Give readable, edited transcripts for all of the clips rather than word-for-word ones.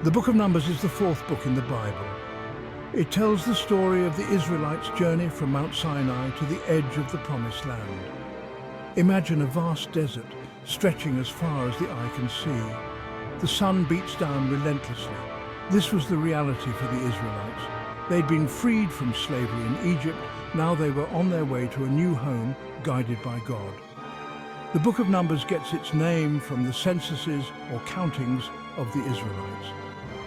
The book of Numbers is the fourth book in the Bible. It tells the story of the Israelites' journey from Mount Sinai to the edge of the Promised Land. Imagine a vast desert stretching as far as the eye can see. The sun beats down relentlessly. This was the reality for the Israelites. They'd been freed from slavery in Egypt. Now they were on their way to a new home, guided by God. The book of Numbers gets its name from the censuses or countings of the Israelites.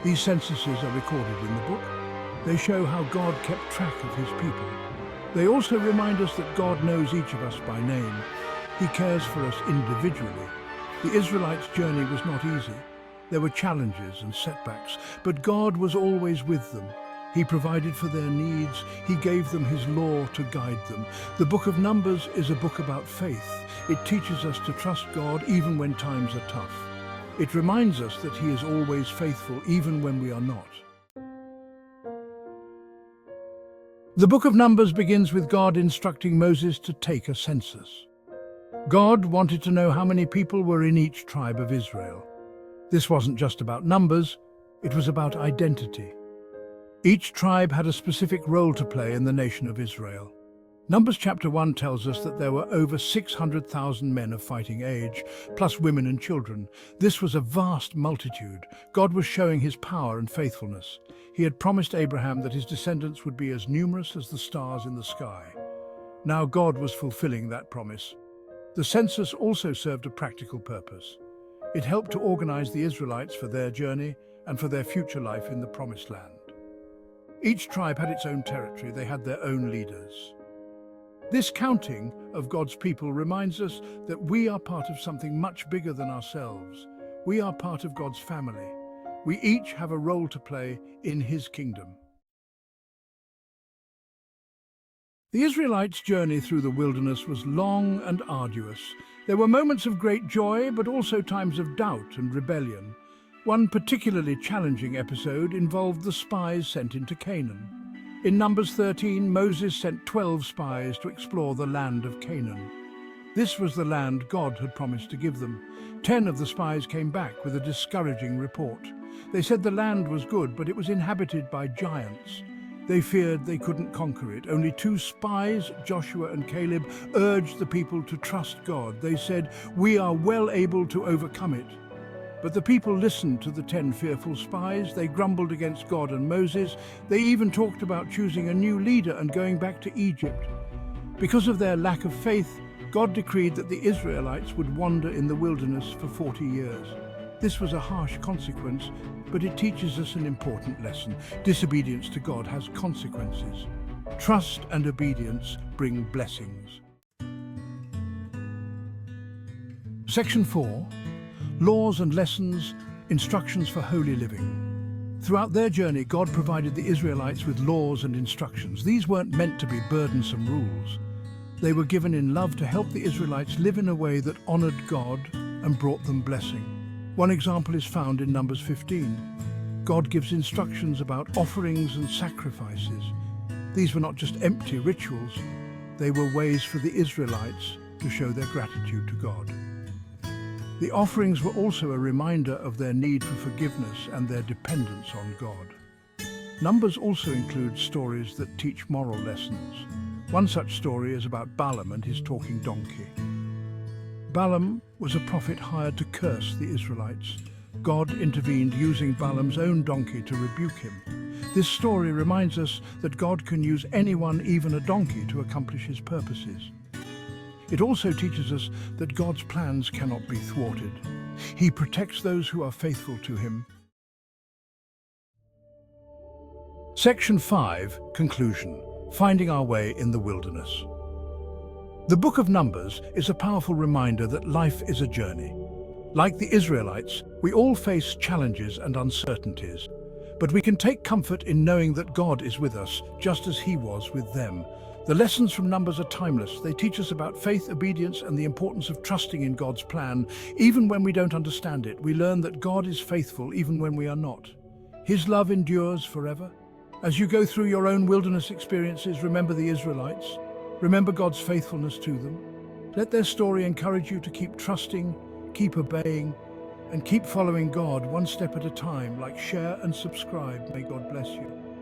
These censuses are recorded in the book. They show how God kept track of his people. They also remind us that God knows each of us by name. He cares for us individually. The Israelites' journey was not easy. There were challenges and setbacks, but God was always with them. He provided for their needs. He gave them his law to guide them. The book of Numbers is a book about faith. It teaches us to trust God even when times are tough. It reminds us that he is always faithful even when we are not. The book of Numbers begins with God instructing Moses to take a census. God wanted to know how many people were in each tribe of Israel. This wasn't just about numbers, it was about identity. Each tribe had a specific role to play in the nation of Israel. Numbers chapter 1 tells us that there were over 600,000 men of fighting age, plus women and children. This was a vast multitude. God was showing his power and faithfulness. He had promised Abraham that his descendants would be as numerous as the stars in the sky. Now God was fulfilling that promise. The census also served a practical purpose. It helped to organize the Israelites for their journey and for their future life in the Promised Land. Each tribe had its own territory. They had their own leaders. This counting of God's people reminds us that we are part of something much bigger than ourselves. We are part of God's family. We each have a role to play in his kingdom. The Israelites' journey through the wilderness was long and arduous. There were moments of great joy, but also times of doubt and rebellion. One particularly challenging episode involved the spies sent into Canaan. In Numbers 13, Moses sent 12 spies to explore the land of Canaan. This was the land God had promised to give them. 10 of the spies came back with a discouraging report. They said the land was good, but it was inhabited by giants. They feared they couldn't conquer it. Only 2 spies, Joshua and Caleb, urged the people to trust God. They said, "We are well able to overcome it." But the people listened to the 10 fearful spies. They grumbled against God and Moses. They even talked about choosing a new leader and going back to Egypt. Because of their lack of faith, God decreed that the Israelites would wander in the wilderness for 40 years. This was a harsh consequence, but it teaches us an important lesson. Disobedience to God has consequences. Trust and obedience bring blessings. Section 4. Laws and lessons, instructions for holy living. Throughout their journey, God provided the Israelites with laws and instructions. These weren't meant to be burdensome rules. They were given in love to help the Israelites live in a way that honored God and brought them blessing. One example is found in Numbers 15. God gives instructions about offerings and sacrifices. These were not just empty rituals. They were ways for the Israelites to show their gratitude to God. The offerings were also a reminder of their need for forgiveness and their dependence on God. Numbers also includes stories that teach moral lessons. One such story is about Balaam and his talking donkey. Balaam was a prophet hired to curse the Israelites. God intervened using Balaam's own donkey to rebuke him. This story reminds us that God can use anyone, even a donkey, to accomplish his purposes. It also teaches us that God's plans cannot be thwarted. He protects those who are faithful to him. Section 5, Conclusion. Finding our way in the wilderness. The book of Numbers is a powerful reminder that life is a journey. Like the Israelites, we all face challenges and uncertainties, but we can take comfort in knowing that God is with us, just as he was with them. The lessons from Numbers are timeless. They teach us about faith, obedience, and the importance of trusting in God's plan. Even when we don't understand it, we learn that God is faithful even when we are not. His love endures forever. As you go through your own wilderness experiences, remember the Israelites. Remember God's faithfulness to them. Let their story encourage you to keep trusting, keep obeying, and keep following God one step at a time. Like, share and subscribe. May God bless you.